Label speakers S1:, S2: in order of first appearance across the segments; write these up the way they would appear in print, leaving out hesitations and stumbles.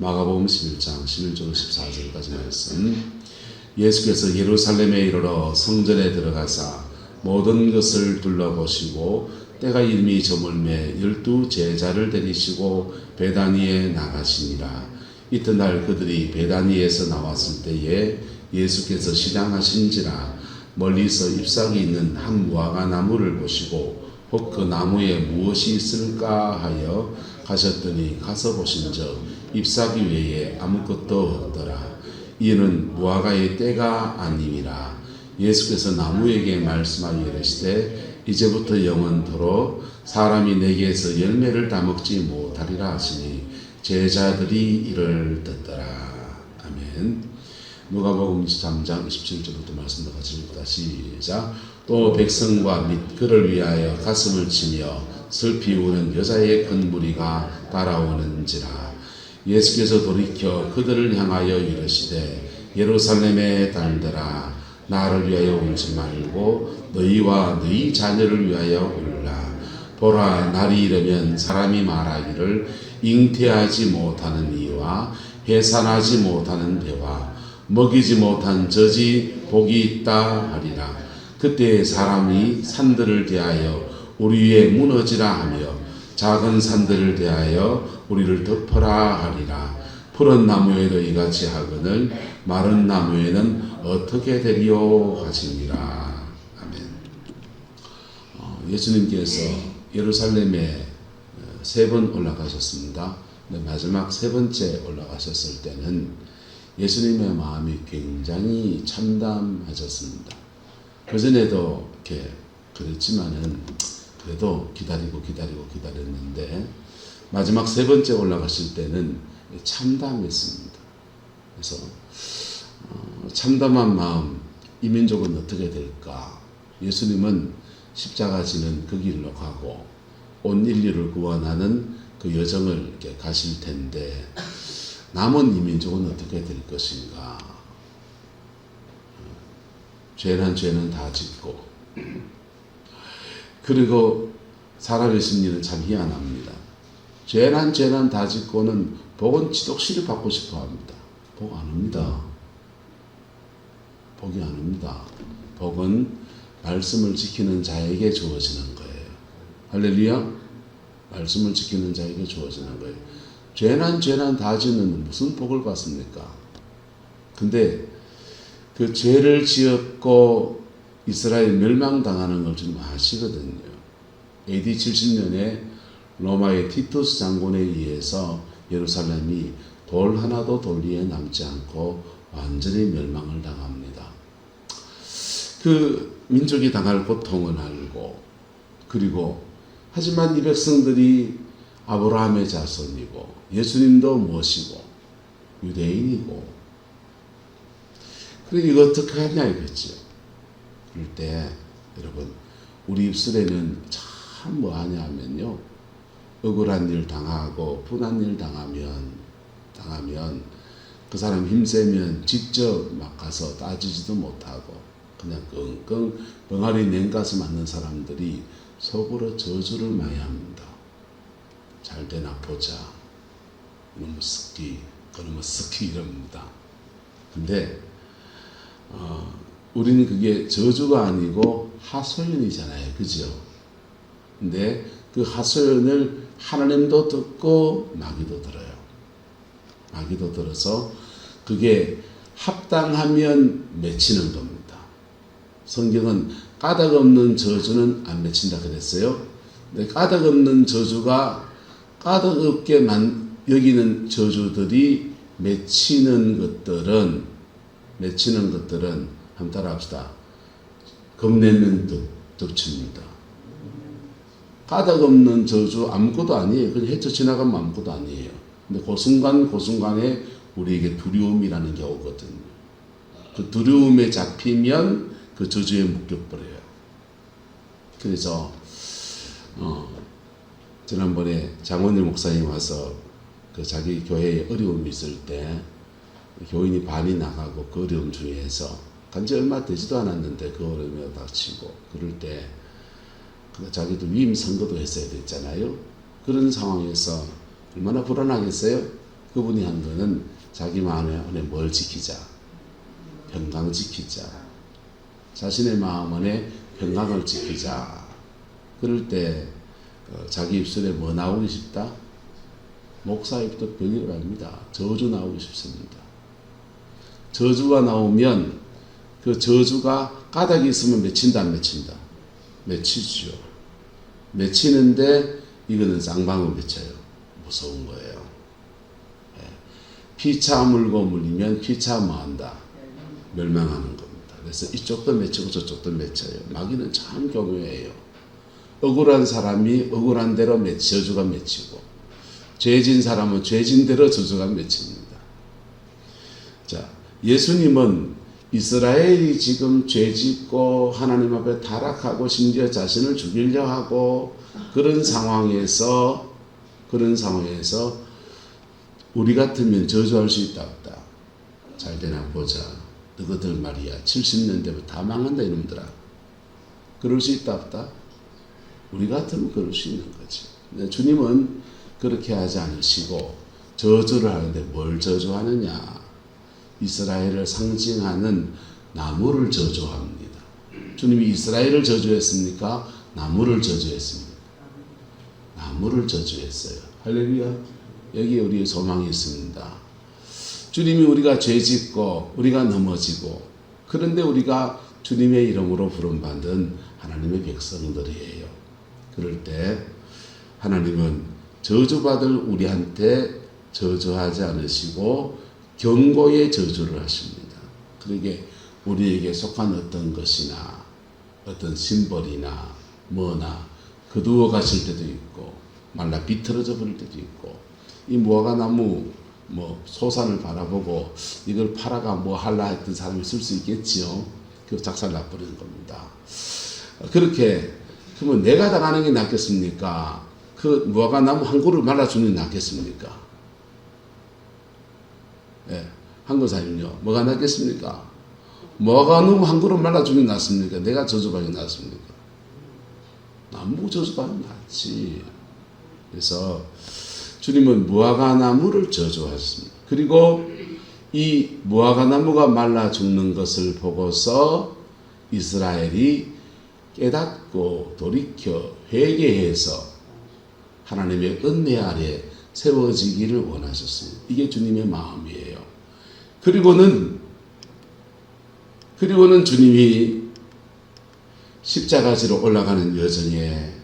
S1: 마가복음 11장 11절 14절까지 말씀. 예수께서 예루살렘에 이르러 성전에 들어가사 모든 것을 둘러보시고 때가 이미 저물매 12 제자를 데리시고 베다니에 나가시니라. 이튿날 그들이 베다니에서 나왔을 때에 예수께서 시장하신지라 멀리서 잎사귀 있는 한 무화과 나무를 보시고 혹 그 나무에 무엇이 있을까 하여 가셨더니 가서 보신즉 잎사귀 외에 아무것도 없더라. 이는 무화과의 때가 아님이라. 예수께서 나무에게 말씀하여 이르시되 이제부터 영원토록 사람이 내게서 열매를 따먹지 못하리라 하시니 제자들이 이를 듣더라. 아멘. 누가복음 23장 27절부터 말씀도 같이 읽다 시작. 또 백성과 및 그를 위하여 가슴을 치며 슬피 우는 여자의 큰 무리가 따라오는지라. 예수께서 돌이켜 그들을 향하여 이르시되 예루살렘의 딸들아 나를 위하여 울지 말고 너희와 너희 자녀를 위하여 울라. 보라 날이 이르면 사람이 말하기를 잉태하지 못하는 이와 해산하지 못하는 배와 먹이지 못한 젖이 복이 있다 하리라. 그때 사람이 산들을 대하여 우리 위에 무너지라 하며 작은 산들을 대하여 우리를 덮어라 하리라. 푸른 나무에도 이같이 하거늘 마른 나무에는 어떻게 되리요 하시니라. 아멘. 예수님께서 예루살렘에 3번 올라가셨습니다. 마지막 3번째 올라가셨을 때는 예수님의 마음이 굉장히 참담하셨습니다. 그전에도 이렇게 그랬지만은 그래도 기다렸는데 마지막 3번째 올라가실 때는 참담했습니다. 그래서 참담한 마음, 이 민족은 어떻게 될까? 예수님은 십자가 지는 그 길로 가고 온 인류를 구원하는 그 여정을 이렇게 가실 텐데 남은 이 민족은 어떻게 될 것인가? 죄는 다 짓고 그리고 사람의 심리는 참 희한합니다. 죄는 다 짓고는 복은 지독실히 받고 싶어 합니다. 복 안 옵니다. 복이 안 옵니다. 복은 말씀을 지키는 자에게 주어지는 거예요. 할렐루야. 말씀을 지키는 자에게 주어지는 거예요. 죄는 다 짓는 무슨 복을 받습니까? 근데 그 죄를 지었고 이스라엘 멸망당하는 걸 좀 아시거든요. AD 70년에 로마의 티투스 장군에 의해서 예루살렘이 돌 하나도 돌 위에 남지 않고 완전히 멸망을 당합니다. 그 민족이 당할 고통을 알고 그리고 하지만 이 백성들이 아브라함의 자손이고 예수님도 모시고 유대인이고 그래 이거 어떻게 하냐 이거죠. 그럴 때 여러분 우리 입술에는 참 뭐 하냐 하면요 억울한 일 당하고 분한 일 당하면 그 사람 힘세면 직접 막 가서 따지지도 못하고 그냥 끙끙 벙아리 냉가슴 앓는 사람들이 속으로 저주를 많이 합니다. 잘 되나 보자. 그놈의 스키, 그놈의 스키 이럽니다. 근데 우리는 그게 저주가 아니고 하소연이잖아요. 그죠? 근데 그 하소연을 하나님도 듣고 마귀도 들어요. 마귀도 들어서 그게 합당하면 맺히는 겁니다. 성경은 까닭 없는 저주는 안 맺힌다 그랬어요. 근데 까닭 없는 저주가 까닭 없게 여기는 저주들이 맺히는 것들은 한번 따라 합시다. 겁내는 덕치입니다. 까닭 없는 저주 아무것도 아니에요. 그냥 헤쳐 지나가면 아무것도 아니에요. 근데 그 순간에 우리에게 두려움이라는 게 오거든요. 그 두려움에 잡히면 그 저주에 묶여버려요. 그래서 지난번에 장원일 목사님 와서 그 자기 교회에 어려움이 있을 때 교인이 반이 나가고 그 어려움 중에서 간지 얼마 되지도 않았는데 그 어려움에 닥치고 그럴 때 자기도 위임 선거도 했어야 됐잖아요. 그런 상황에서 얼마나 불안하겠어요? 그 그분이 한 거는 자기 마음 안에 뭘 지키자. 평강 지키자. 자신의 마음 안에 평강을 지키자. 그럴 때 자기 입술에 뭐 나오기 쉽다? 목사 입도 별일 아닙니다. 저주 나오기 쉽습니다. 저주가 나오면 그 저주가 까닭이 있으면 맺힌다 안 맺힌다? 맺히죠. 맺히는데 이거는 쌍방울 맺혀요. 무서운 거예요. 피차 물고 물리면 피차 뭐한다? 멸망하는 겁니다. 그래서 이쪽도 맺히고 저쪽도 맺혀요. 마귀는 참 교묘해요. 억울한 사람이 억울한 대로 저주가 맺히고 죄진 사람은 죄진 대로 저주가 맺힙니다. 자, 예수님은 이스라엘이 지금 죄짓고 하나님 앞에 타락하고 심지어 자신을 죽이려 하고 그런 상황에서 우리 같으면 저주할 수 있다 없다. 잘 되나 보자. 너희들 말이야 70년 되면 다 망한다 이놈들아. 그럴 수 있다 없다? 우리 같으면 그럴 수 있는 거지. 주님은 그렇게 하지 않으시고 저주를 하는데 뭘 저주하느냐? 이스라엘을 상징하는 나무를 저주합니다. 주님이 이스라엘을 저주했습니까? 나무를 저주했습니다. 나무를 저주했어요. 할렐루야. 여기에 우리의 소망이 있습니다. 주님이 우리가 죄짓고 우리가 넘어지고 그런데 우리가 주님의 이름으로 부름받은 하나님의 백성들이에요. 그럴 때 하나님은 저주받을 우리한테 저주하지 않으시고 경고의 저주를 하십니다. 그러게 우리에게 속한 어떤 것이나 어떤 심벌이나 뭐나 거두어 가실 때도 있고 말라 비틀어져 버릴 때도 있고 이 무화과나무 뭐 소산을 바라보고 이걸 팔아가 뭐 할라 했던 사람이 있을 수 있겠지요. 그 작살 나버리는 겁니다. 그렇게 그러면 내가 당하는 게 낫겠습니까? 그 무화과나무 한 그루 말라주는 게 낫겠습니까? 예, 한국사님요. 뭐가 낫겠습니까? 무화과나무 한 그루 말라주는 게 낫습니까? 내가 저주받는 게 낫습니까? 나무 저주받는 게 낫지. 그래서 주님은 무화과나무를 저주하셨습니다. 그리고 이 무화과나무가 말라 죽는 것을 보고서 이스라엘이 깨닫고 돌이켜 회개해서 하나님의 은혜 아래 세워지기를 원하셨습니다. 이게 주님의 마음이에요. 그리고는 주님이 십자가지로 올라가는 여정에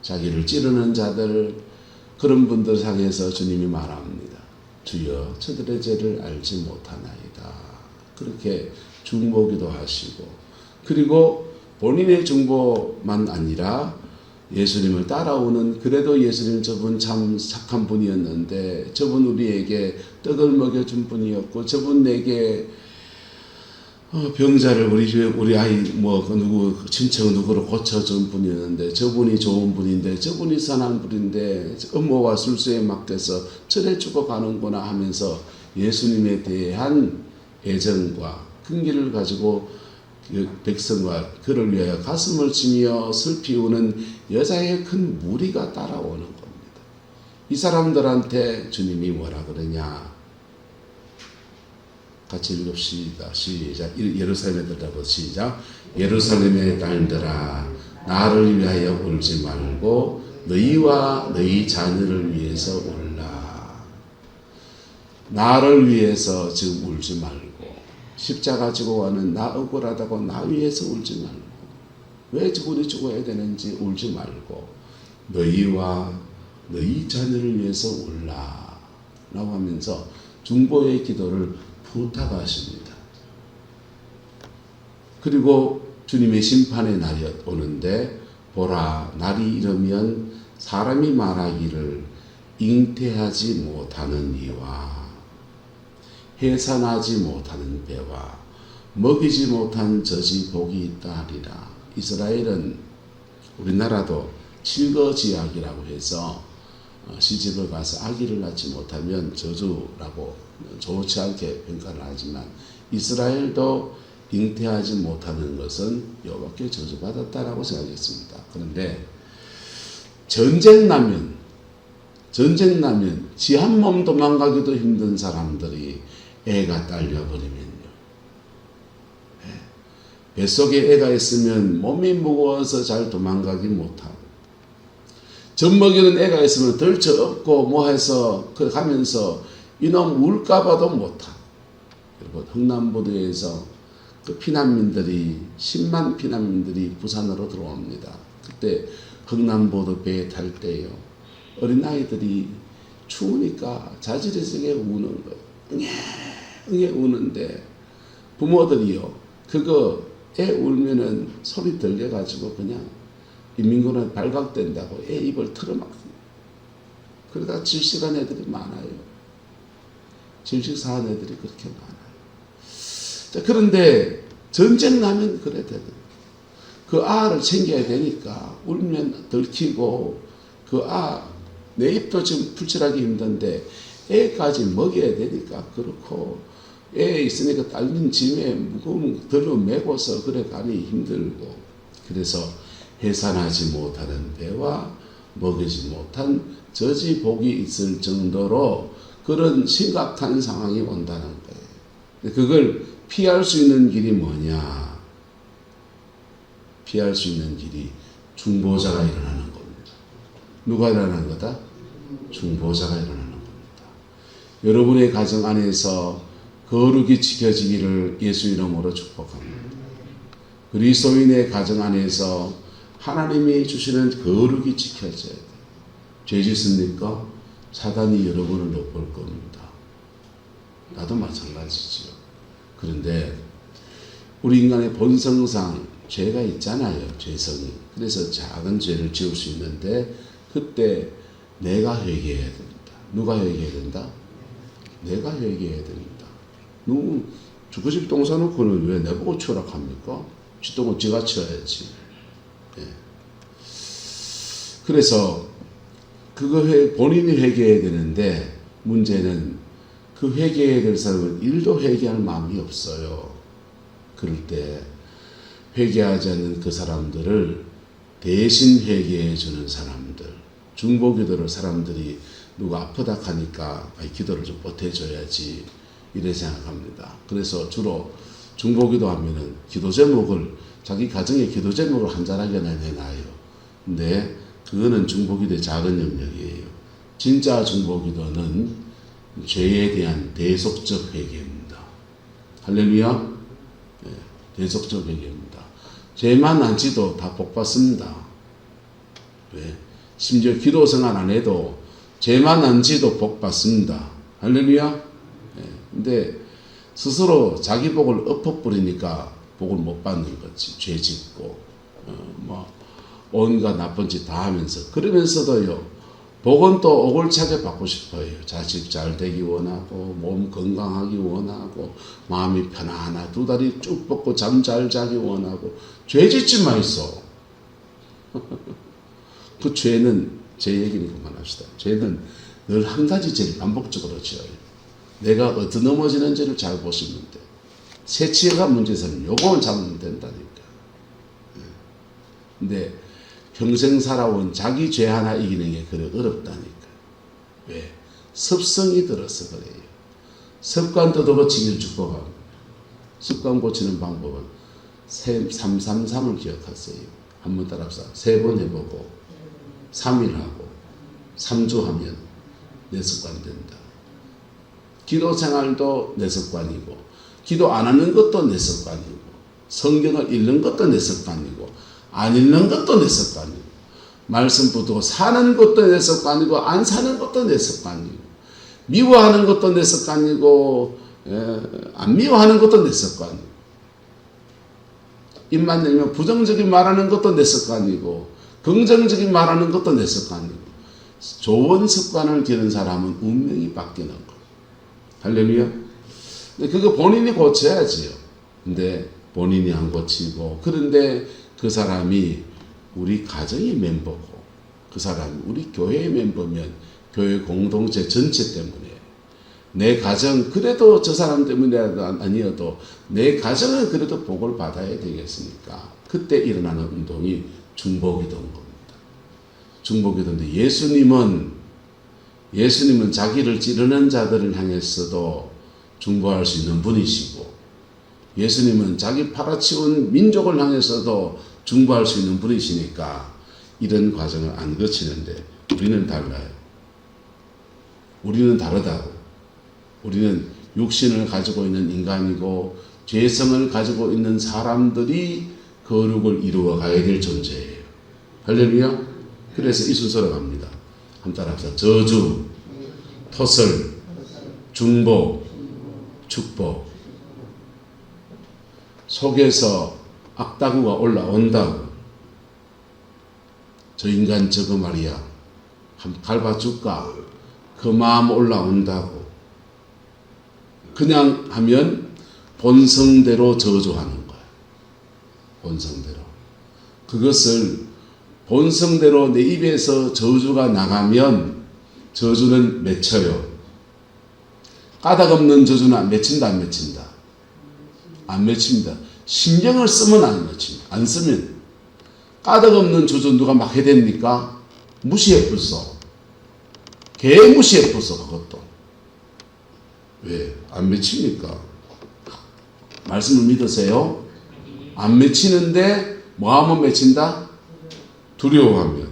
S1: 자기를 찌르는 자들 그런 분들 향해서 주님이 말합니다. 주여 저들의 죄를 알지 못하나이다. 그렇게 중보기도 하시고 그리고 본인의 중보만 아니라 예수님을 따라오는 그래도 예수님 저분 참 착한 분이었는데 저분 우리에게 떡을 먹여준 분이었고 저분 내게 병자를 우리 아이 뭐 누구 친척 누구를 고쳐준 분이었는데 저분이 좋은 분인데 저분이 선한 분인데 음모와 술수에 맡겨서 철에 죽어가는구나 하면서 예수님에 대한 애정과 긍기를 가지고 백성과 그를 위하여 가슴을 치며 슬피 우는 여자의 큰 무리가 따라오는 겁니다. 이 사람들한테 주님이 뭐라 그러냐? 같이 읽읍시다. 시작. 예루살렘에 들라고 시작. 예루살렘의 딸들아 나를 위하여 울지 말고 너희와 너희 자녀를 위해서 울라. 나를 위해서 지금 울지 말고 십자가 지고 와는 나 억울하다고 나 위해서 울지 말고 왜 저분이 죽어야 되는지 울지 말고 너희와 너희 자녀를 위해서 울라 라고 하면서 중보의 기도를 부탁하십니다. 그리고 주님의 심판의 날이 오는데 보라 날이 이르면 사람이 말하기를 잉태하지 못하는 이와 해산하지 못하는 배와 먹이지 못한 젖이 복이 있다 하리라. 이스라엘은 우리나라도 칠거지약이라고 해서 시집을 가서 아기를 낳지 못하면 저주라고 좋지 않게 평가를 하지만 이스라엘도 잉태하지 못하는 것은 여호와께 저주받았다라고 생각했습니다. 그런데 전쟁 나면 전쟁 나면 지 한 몸 도망가기도 힘든 사람들이 애가 딸려버리면요. 뱃속에 애가 있으면 몸이 무거워서 잘 도망가기 못하고, 젖 먹이는 애가 있으면 덜쳐 업고 뭐 해서 가면서 이놈 울까봐도 못하고. 여러분, 흥남보도에서 그 피난민들이 10만 피난민들이 부산으로 들어옵니다. 그때 흥남보도 배에 탈 때요, 어린아이들이 추우니까 자지러지게 우는 거예요. 응애 우는데 부모들이요, 그거 애 울면은 소리 들려가지고 그냥 인민군은 발각된다고 애 입을 틀어막습니다. 그러다 질식한 애들이 많아요. 질식사한 애들이 그렇게 많아요. 자, 그런데 전쟁 나면 그래 되거든요. 그 아를 챙겨야 되니까 울면 들키고, 그 내 입도 지금 풀칠하기 힘든데 애까지 먹여야 되니까 그렇고, 애 있으니까 딸린 짐에 무거운 들어 메고서 그래 가니 힘들고, 그래서 해산하지 못하는 배와 먹이지 못한 젖이 복이 있을 정도로 그런 심각한 상황이 온다는 거예요. 그걸 피할 수 있는 길이 뭐냐? 피할 수 있는 길이 중보자가 일어나는 겁니다. 누가 일어나는 거다? 중보자가 일어나는 겁니다. 여러분의 가정 안에서 거룩이 지켜지기를 예수 이름으로 축복합니다. 그리스도인의 가정 안에서 하나님이 주시는 거룩이 지켜져야 돼요. 죄 짓습니까? 사단이 여러분을 엿볼 겁니다. 나도 마찬가지죠. 그런데 우리 인간의 본성상 죄가 있잖아요. 죄성이. 그래서 작은 죄를 지을 수 있는데 그때 내가 회개해야 됩니다. 누가 회개해야 된다? 내가 회개해야 됩니다. 누구 그 집 똥 싸놓고는 왜 내보고 치우라 합니까? 지 똥은 지가 치워야지. 예. 그래서 그거 본인이 회개해야 되는데, 문제는 그 회개해야 될 사람은 일도 회개할 마음이 없어요. 그럴 때 회개하지 않는 그 사람들을 대신 회개해 주는 사람들, 중보기도를 사람들이 누가 아프다 하니까 기도를 좀 보태줘야지 이래 생각합니다. 그래서 주로 중보기도 하면은 기도 제목을, 자기 가정의 기도 제목을 한자락에 내놔요. 근데 그거는 중보기도의 작은 영역이에요. 진짜 중보기도는 죄에 대한 대속적 회개입니다. 할렐루야. 네, 대속적 회개입니다. 죄만 안 지도 다 복받습니다. 왜? 심지어 기도 생활 안 해도 죄만 안 지도 복받습니다. 할렐루야. 네, 근데 스스로 자기 복을 엎어버리니까 복을 못 받는 거지. 죄 짓고 온갖 나쁜 짓 다 하면서. 그러면서도요, 복은 또 오골차게 받고 싶어요. 자식 잘 되기 원하고, 몸 건강하기 원하고, 마음이 편안하고, 두 다리 쭉 뻗고 잠 잘 자기 원하고. 죄 짓지 마 있어. 그 죄는, 제 얘기는 그만합시다. 죄는 늘 한 가지 죄를 반복적으로 지어요. 내가 어디 넘어지는지를 잘 보시면 돼. 새치가 문제에서는 요거만 잡으면 된다니까. 근데 평생 살아온 자기 죄 하나 이기는 게 그래 어렵다니까. 왜? 습성이 들어서 그래요. 습관 뜯어고치기를 축복합니다. 습관 고치는 방법은 333을 기억하세요. 한번 따라합시다. 3번 해보고 3일 하고 3주 하면 내 습관 된다. 기도 생활도 내 습관이고, 기도 안 하는 것도 내 습관이고, 성경을 읽는 것도 내 습관이고, 안 읽는 것도 내 습관이고, 말씀 붙들고 사는 것도 내 습관이고, 안 사는 것도 내 습관이고, 미워하는 것도 내 습관이고, 안 미워하는 것도 내 습관이고, 입만 열면 부정적인 말하는 것도 내 습관이고, 긍정적인 말하는 것도 내 습관이고. 좋은 습관을 기른 사람은 운명이 바뀌는 거. 할렐루야. 근데 그거 본인이 고쳐야지요. 근데 본인이 안 고치고, 그런데 그 사람이 우리 가정의 멤버고, 그 사람이 우리 교회의 멤버면 교회 공동체 전체 때문에, 내 가정, 그래도 저 사람 때문에 아니어도 내 가정은 그래도 복을 받아야 되겠으니까, 그때 일어나는 운동이 중보기도인 겁니다. 중보기도인데, 예수님은 예수님은 자기를 찌르는 자들을 향해서도 중보할 수 있는 분이시고, 예수님은 자기 팔아치운 민족을 향해서도 중보할 수 있는 분이시니까 이런 과정을 안 거치는데, 우리는 달라요. 우리는 다르다고. 우리는 육신을 가지고 있는 인간이고 죄성을 가지고 있는 사람들이 거룩을 이루어 가야 될 존재예요. 할렐루야. 그래서 이 순서로 갑니다. 한번 따라합시다. 저주, 토설, 중보, 축복. 속에서 악다구가 올라온다고. 저 인간 저거 말이야, 한번 밟아줄까? 그 마음 올라온다고. 그냥 하면 본성대로 저주하는 거야. 본성대로. 그것을 본성대로 내 입에서 저주가 나가면 저주는 맺혀요. 까닭 없는 저주는 맺힌다, 안 맺힌다? 안 맺힙니다. 신경을 쓰면 안 맺힙니다. 안 쓰면. 까닭 없는 저주 누가 막 해댑니까? 무시해 불써. 개 무시해 불써. 그것도. 왜? 안 맺힙니까? 말씀을 믿으세요? 안 맺히는데 뭐 하면 맺힌다? 두려워하면.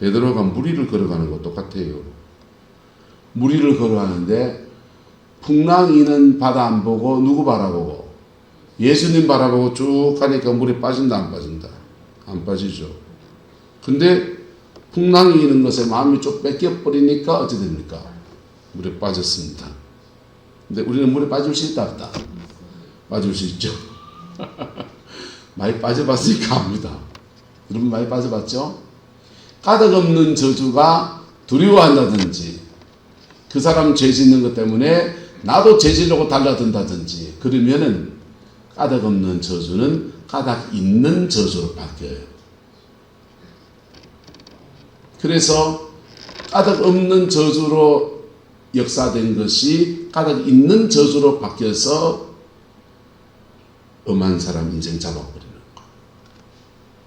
S1: 베드로가 무리를 걸어가는 것 똑같아요. 무리를 걸어가는데 풍랑이는 바다 안 보고 누구 바라보고? 예수님 바라보고 쭉 가니까 물에 빠진다, 안 빠진다? 안 빠지죠. 근데 풍랑이 이는 것에 마음이 좀 뺏겨버리니까 어찌 됩니까? 물에 빠졌습니다. 근데 우리는 물에 빠질 수 있다, 없다? 빠질 수 있죠. 많이 빠져봤으니까 압니다. 여러분 많이 빠져봤죠? 까닭 없는 저주가 두려워한다든지, 그 사람 죄 짓는 것 때문에 나도 죄 지려고 달라든다든지, 그러면은 까닭 없는 저주는 까닭 있는 저주로 바뀌어요. 그래서 까닭 없는 저주로 역사된 것이 까닭 있는 저주로 바뀌어서 엄한 사람 인생 잡아버리는 거.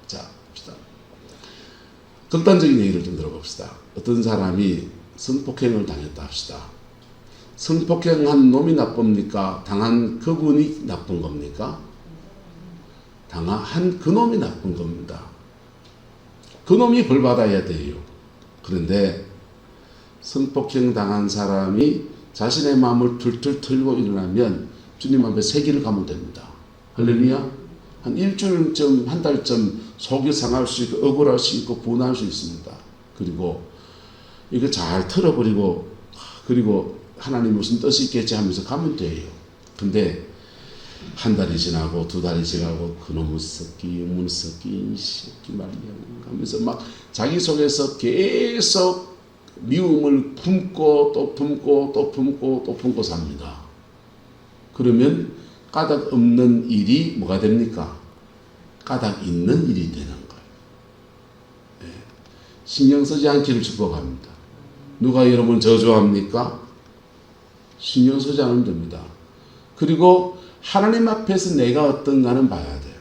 S1: 자, 봅시다. 극단적인 얘기를 좀 들어봅시다. 어떤 사람이 성폭행을 당했다 합시다. 성폭행한 놈이 나쁩니까? 당한 그분이 나쁜 겁니까? 당한 그놈이 나쁜 겁니다. 그놈이 벌 받아야 돼요. 그런데 성폭행 당한 사람이 자신의 마음을 툴툴 털고 일어나면 주님 앞에 세기를 가면 됩니다. 할렐루야. 한 일주일쯤, 한 달쯤 속이 상할 수 있고 억울할 수 있고 분할 수 있습니다. 그리고 이거 잘 털어버리고, 그리고 하나님 무슨 뜻이 있겠지 하면서 가면 돼요. 근데 한 달이 지나고 두 달이 지나고 그놈의 새끼, 이놈의 새끼, 이 새끼 말이야 하면서 막 자기 속에서 계속 미움을 품고 또 품고 또 품고 또 품고 삽니다. 그러면 까닭 없는 일이 뭐가 됩니까? 까닭 있는 일이 되는 거예요. 네. 신경 쓰지 않기를 축복합니다. 누가 여러분 저주합니까? 신경 쓰지 않으면 됩니다. 그리고 하나님 앞에서 내가 어떤가는 봐야 돼요.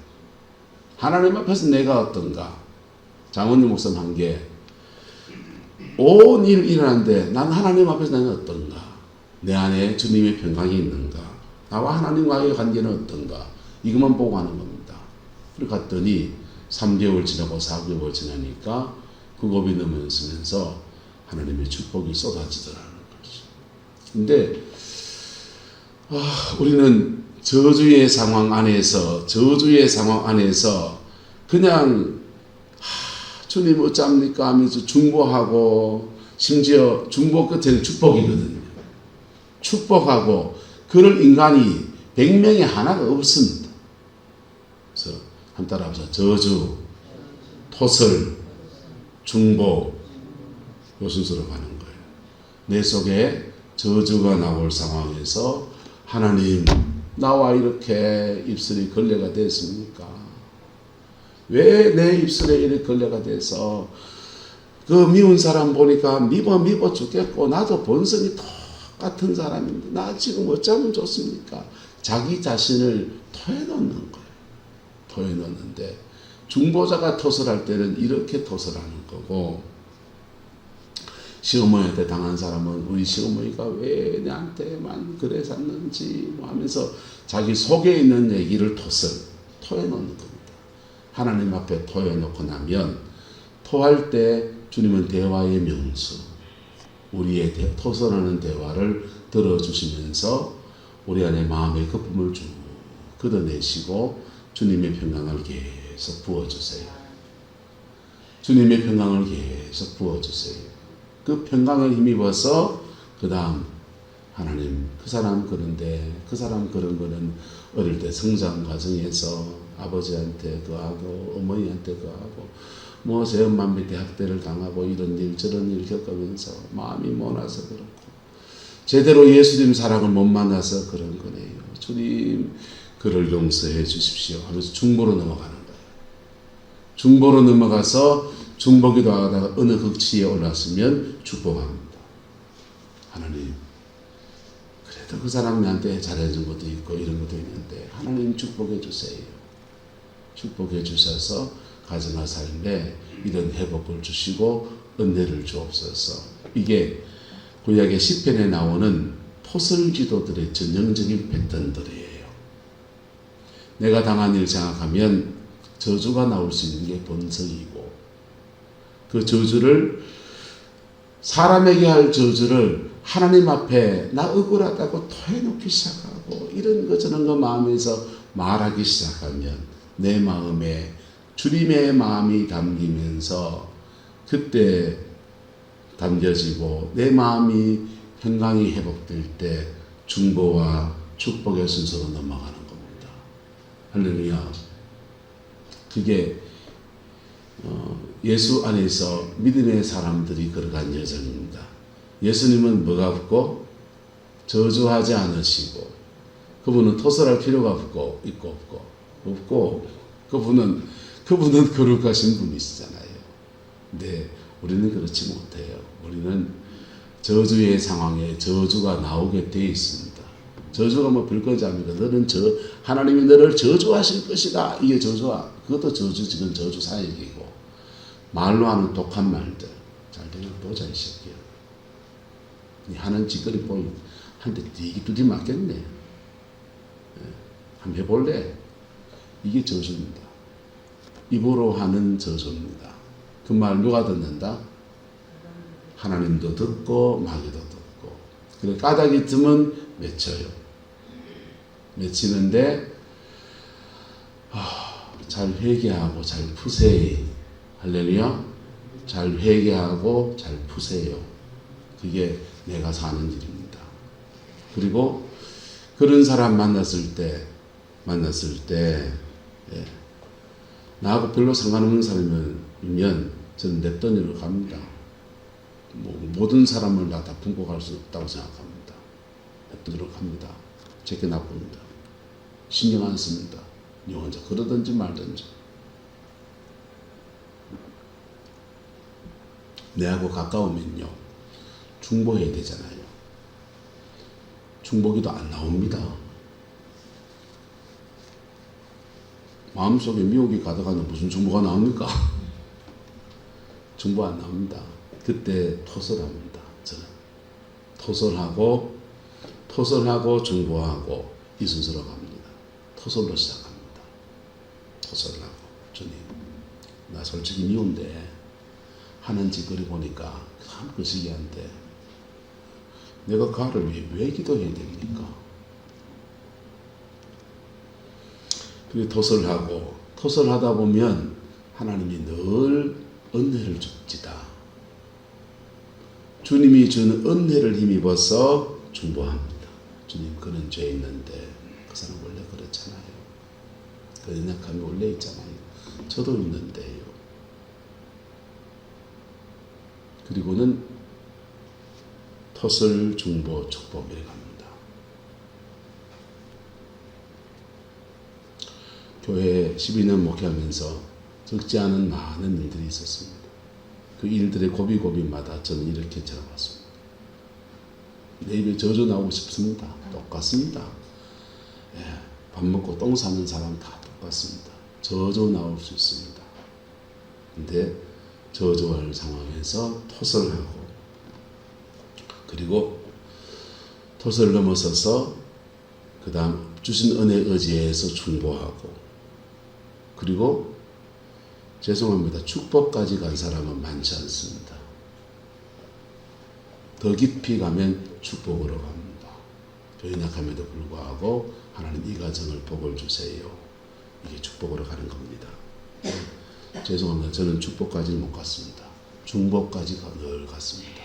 S1: 하나님 앞에서 내가 어떤가. 장원유 목사님 한 게, 온 일 일어나는데 난 하나님 앞에서 내가 어떤가. 내 안에 주님의 평강이 있는가. 나와 하나님과의 관계는 어떤가. 이것만 보고 하는 겁니다. 그리고 갔더니 3개월 지나고 4개월 지나니까 그 고비 넘어서면서 하나님의 축복이 쏟아지더라는 거죠. 근데 우리는 저주의 상황 안에서 그냥 주님 어쩝니까 하면서 중보하고, 심지어 중보 끝에는 축복이거든요. 축복하고 그럴 인간이 100명에 하나가 없습니다. 그래서 한 따라합시다. 저주, 토설, 중보, 요 순서로 가는 거예요. 내 속에 저주가 나올 상황에서 하나님, 나와 이렇게 입술이 걸레가 됐습니까? 왜 내 입술에 이렇게 걸레가 돼서 그 미운 사람 보니까 미워 죽겠고 나도 본성이 똑같은 사람인데 나 지금 어쩌면 좋습니까? 자기 자신을 토해놓는 거예요. 토해놓는데 중보자가 토설할 때는 이렇게 토설하는 거고, 시어머니한테 당한 사람은 우리 시어머니가 왜 내한테만 그래 샀는지 뭐 하면서 자기 속에 있는 얘기를 토해놓는 겁니다. 하나님 앞에 토해놓고 나면 토할 때 주님은 대화의 명수, 우리의 토설하는 대화를 들어주시면서 우리 안에 마음의 거품을 쭉 걷어내시고 주님의 평강을 계속 부어주세요. 주님의 평강을 계속 부어주세요. 그 평강을 힘입어서 그 다음 하나님 그 사람 그런데 그 사람 그런 거는 어릴 때 성장 과정에서 아버지한테 그하고 어머니한테 그하고 뭐 제 엄마 밑에 학대를 당하고 이런 일 저런 일 겪으면서 마음이 모나서 그렇고 제대로 예수님 사랑을 못 만나서 그런 거네요. 주님 그를 용서해 주십시오 하면서 중보로 넘어가는 거예요. 중보로 넘어가서 중보기도 하다가 어느 극치에 올랐으면 축복합니다. 하나님 그래도 그 사람 나한테 잘해준 것도 있고 이런 것도 있는데 하나님 축복해 주세요. 축복해 주셔서 가정과 삶에 이런 회복을 주시고 은혜를 주옵소서. 이게 구약의 시편에 나오는 토설기도들의 전형적인 패턴들이에요. 내가 당한 일 생각하면 저주가 나올 수 있는 게 본성이고 그 저주를 사람에게 할 저주를 하나님 앞에 나 억울하다고 토해놓기 시작하고 이런 거 저런 거 마음에서 말하기 시작하면 내 마음에 주님의 마음이 담기면서 그때 담겨지고 내 마음이 평강이 회복될 때 중보와 축복의 순서로 넘어가는 겁니다. 할렐루야. 그게 예수 안에서 믿음의 사람들이 걸어간 여정입니다. 예수님은 뭐가 없고 저주하지 않으시고 그분은 토설할 필요가 없고 그분은 거룩하신 분이시잖아요. 근데 우리는 그렇지 못해요. 우리는 저주의 상황에 저주가 나오게 되어 있습니다. 저주가 뭐 별거지합니까? 너는 하나님이 너를 저주하실 것이다. 이게 저주와 그것도 저주 지금 저주 사역이고 말로 하는 독한 말들 잘 되면 보자 이 새끼야. 니 하는 짓거리 보면 한 대 두디 맞겠네. 한번 해볼래? 이게 저주입니다. 입으로 하는 저주입니다. 그 말 누가 듣는다? 하나님도 듣고 마귀도 듣고. 그래 까닭이 틈은 맺혀요. 맺히는데 잘 회개하고 잘 푸세요. 할렐루야. 잘 회개하고 잘 푸세요. 그게 내가 사는 길입니다. 그리고 그런 사람 만났을 때 나하고 별로 상관없는 사람이면 저는 냅던이로 갑니다. 모든 사람을 다 품고 갈 수 없다고 생각합니다. 냅던이로 갑니다. 제게 나쁩니다. 신경 안 씁니다. 니 혼자 그러든지 말든지. 내하고 가까우면요. 중보해야 되잖아요. 중보기도 안 나옵니다. 마음속에 미혹이 가득하면 무슨 중보가 나옵니까? 중보 안 나옵니다. 그때 토설합니다. 저는 토설하고 중보하고 이 순서로 갑니다. 토설로 시작합니다. 토설하고 주님 나 솔직히 미운데 하는 짓거리 보니까 참 거시기한데 내가 그를 왜 기도해야 됩니까? 그리고 토설하다 보면 하나님이 늘 은혜를 줍니다. 주님이 준 은혜를 힘입어서 중보합니다. 주님 그런 죄 있는데 그 사람 원래 그렇잖아요. 그 연약함이 원래 있잖아요. 저도 있는데요. 그리고는 토설, 중보, 축복 이렇게 갑니다. 교회 12년 목회하면서 적지 않은 많은 일들이 있었습니다. 그 일들의 고비고비마다 저는 이렇게 지나갔습니다. 내 입에 저주 나오고 싶습니다. 똑같습니다. 예, 밥 먹고 똥 싸는 사람 다 똑같습니다. 저주 나올 수 있습니다. 근데 저주할 상황에서 토설하고 그리고 토설을 넘어서서 그 다음 주신 은혜 의지에서 중보하고, 그리고 죄송합니다. 축복까지 간 사람은 많지 않습니다. 더 깊이 가면 축복으로 갑니다. 연약함에도 불구하고 하나님 이 가정을 복을 주세요. 이게 축복으로 가는 겁니다. 죄송합니다. 저는 축복까지 못 갔습니다. 중복까지 늘 갔습니다.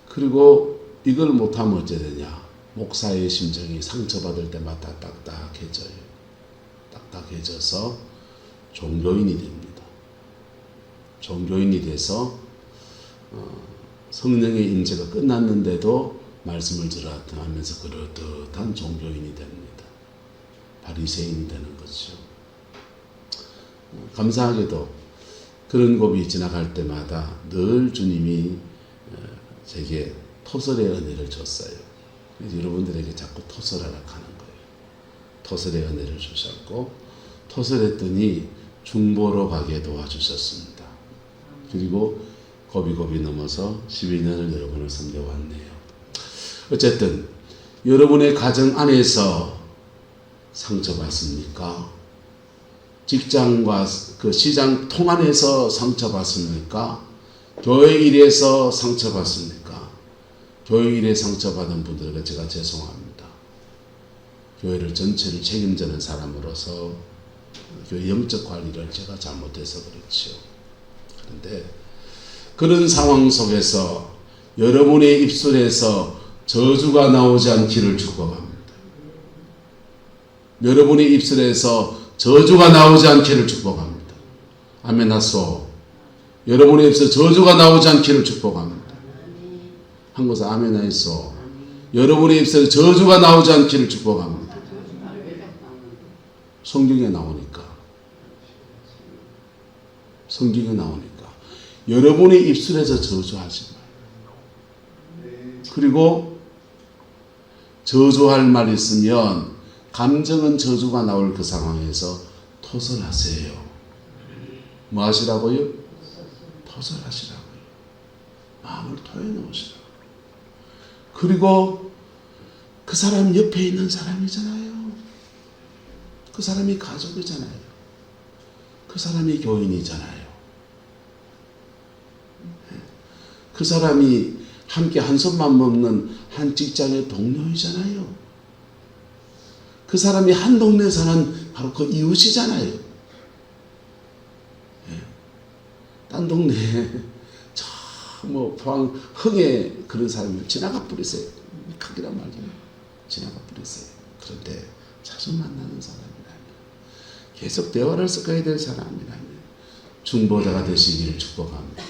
S1: 그리고 이걸 못하면 어째 되냐? 목사의 심정이 상처받을 때마다 딱딱해져요. 딱딱해져서 종교인이 됩니다. 종교인이 돼서 성령의 임재가 끝났는데도 말씀을 들어하면서 그럴듯한 종교인이 됩니다. 바리새인이 되는 거죠. 감사하게도 그런 고비 지나갈 때마다 늘 주님이 제게 토설의 은혜를 줬어요. 그래서 여러분들에게 자꾸 토설하라 하는 거예요. 토설의 은혜를 주셨고, 토설했더니 중보로 가게 도와주셨습니다. 그리고 고비고비 넘어서 12년을 여러분을 섬겨왔네요. 어쨌든 여러분의 가정 안에서 상처받습니까? 직장과 그 시장 통안에서 상처받습니까? 교회 일에서 상처받습니까? 교회 일에 상처받은 분들에게 제가 죄송합니다. 교회를 전체를 책임지는 사람으로서 교회 영적 관리를 제가 잘못해서 그렇지요. 그런데 그런 상황 속에서 여러분의 입술에서 저주가 나오지 않기를 축복합니다. 여러분의 입술에서 저주가 나오지 않기를 축복합니다. 아멘 하소. 여러분의 입술에 저주가 나오지 않기를 축복합니다. 한 곳에 아멘 하소. 여러분의 입술에 저주가 나오지 않기를 축복합니다. 성경에 나오니까. 성경에 나오니까. 여러분의 입술에서 저주하지 마요. 그리고 저주할 말 있으면 감정은 저주가 나올 그 상황에서 토설하세요. 뭐 하시라고요? 토설하시라고요. 마음을 토해놓으시라고요. 그리고 그 사람 옆에 있는 사람이잖아요. 그 사람이 가족이잖아요. 그 사람이 교인이잖아요. 그 사람이 함께 한 손만 먹는 한 직장의 동료이잖아요. 그 사람이 한 동네에 사는 바로 그 이웃이잖아요. 딴 동네에 저 뭐 포항 흥에 그런 사람이 지나가 버리세요. 크기란 말이에요. 지나가 버리세요. 그런데 자주 만나는 사람이라면, 계속 대화를 섞어야 될 사람이라면 중보자가 되시기를 축복합니다.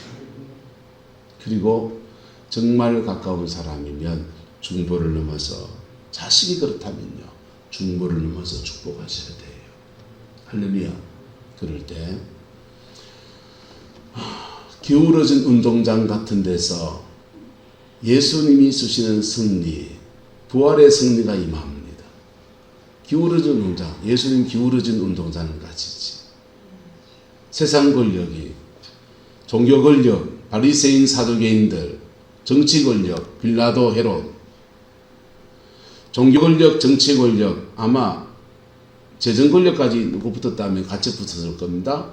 S1: 그리고 정말 가까운 사람이면 중보를 넘어서, 자식이 그렇다면요, 중보를 넘어서 축복하셔야 돼요. 할렐루야. 그럴 때 기울어진 운동장 같은 데서 예수님이 주시는 승리, 부활의 승리가 임합니다. 기울어진 운동장, 예수님 기울어진 운동장을 가지지. 세상 권력이, 종교 권력, 바리새인 사두개인들, 정치 권력, 빌라도 헤롯, 종교 권력, 정치 권력, 아마 재정 권력까지 누구 붙었다면 같이 붙었을 겁니다.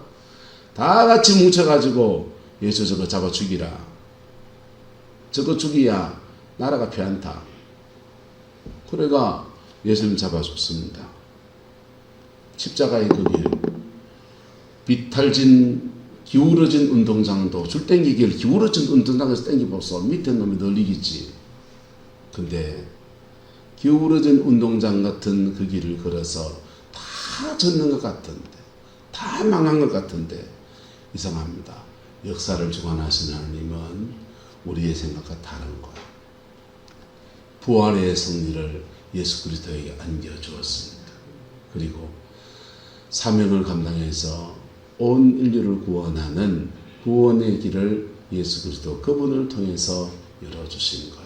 S1: 다 같이 뭉쳐가지고 예수 저거 잡아 죽이라. 저거 죽이야 나라가 피한다. 그래가 예수님 잡아 죽습니다. 십자가의 그 길, 비탈진 기울어진 운동장도 줄 땡기기를 기울어진 운동장에서 땡기고서 밑에 놈이 널 이기지. 근데 기울어진 운동장 같은 그 길을 걸어서 다 젖는 것 같은데, 다 망한 것 같은데 이상합니다. 역사를 주관하시는 하나님은 우리의 생각과 다른 거예요. 부활의 승리를 예수 그리스도에게 안겨주었습니다. 그리고 사명을 감당해서 온 인류를 구원하는 구원의 길을 예수 그리스도 그분을 통해서 열어주신 거예요.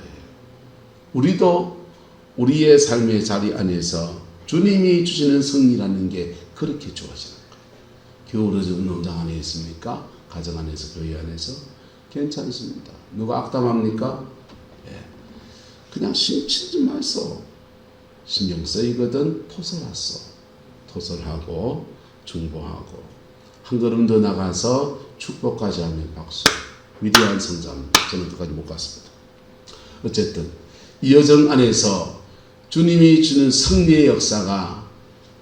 S1: 우리도 우리의 삶의 자리 안에서 주님이 주시는 승리라는 게 그렇게 주어지는 거예요. 기울어진 운동장 안에 있습니까? 가정 안에서, 교회 안에서? 괜찮습니다. 누가 악담합니까? 그냥 심치지 마소. 신경 쓰이거든 토설하소. 토설하고 중보하고 한 걸음 더 나가서 축복까지 하면 박수. 위대한 성장. 저는 그까지 못 갔습니다. 어쨌든 이 여정 안에서 주님이 주는 승리의 역사가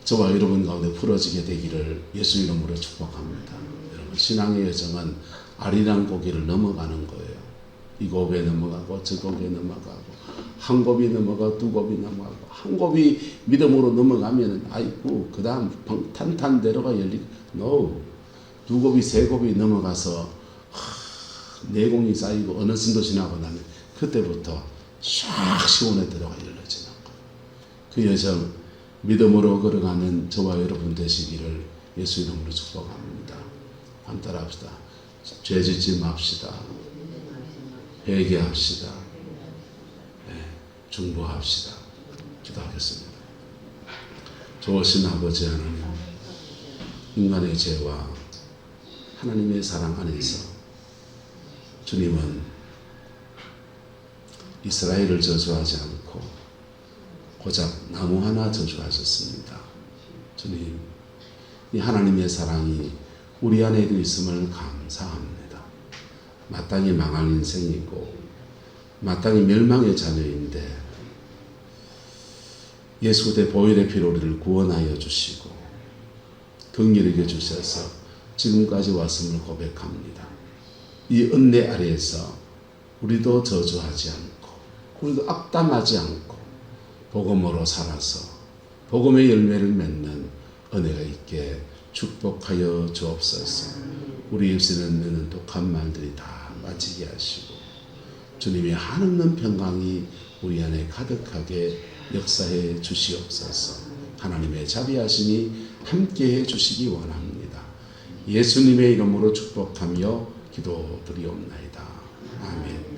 S1: 저와 여러분 가운데 풀어지게 되기를 예수 이름으로 축복합니다. 여러분 신앙의 여정은 아리랑 고개를 넘어가는 거예요. 이 고개 넘어가고 저 고개 넘어가고 한 곱이 넘어가고 두 곱이 넘어가고 한 곱이 믿음으로 넘어가면 아이고 그 다음 탄탄대로가 열리고 no. 두 곱이 세 곱이 넘어가서 내공이 쌓이고 어느 순도 지나고 나면 그때부터 샥 시온의 대로가 열려지는 거예요. 그 여정 믿음으로 걸어가는 저와 여러분 되시기를 예수 이름으로 축복합니다. 한 따라합시다. 죄 짓지 맙시다. 회개합시다. 네, 중보합시다. 기도하겠습니다. 좋으신 아버지 하나님, 인간의 죄와 하나님의 사랑 안에서 주님은 이스라엘을 저주하지 않고 고작 나무 하나 저주하셨습니다. 주님, 이 하나님의 사랑이 우리 안에도 있음을 감사합니다. 마땅히 망할 인생이고 마땅히 멸망의 자녀인데 예수 그리스도의 보혈의 피로 우리를 구원하여 주시고 긍휼히 주셔서 지금까지 왔음을 고백합니다. 이 은혜 아래에서 우리도 저주하지 않고 우리도 악담하지 않고 복음으로 살아서 복음의 열매를 맺는 은혜가 있게 축복하여 주옵소서. 우리 입술에 내는 독한 말들이 다 빠지게 하시고 주님의 한없는 평강이 우리 안에 가득하게 역사해 주시옵소서. 하나님의 자비하심이 함께해 주시기 원합니다. 예수님의 이름으로 축복하며 기도드리옵나이다. 아멘.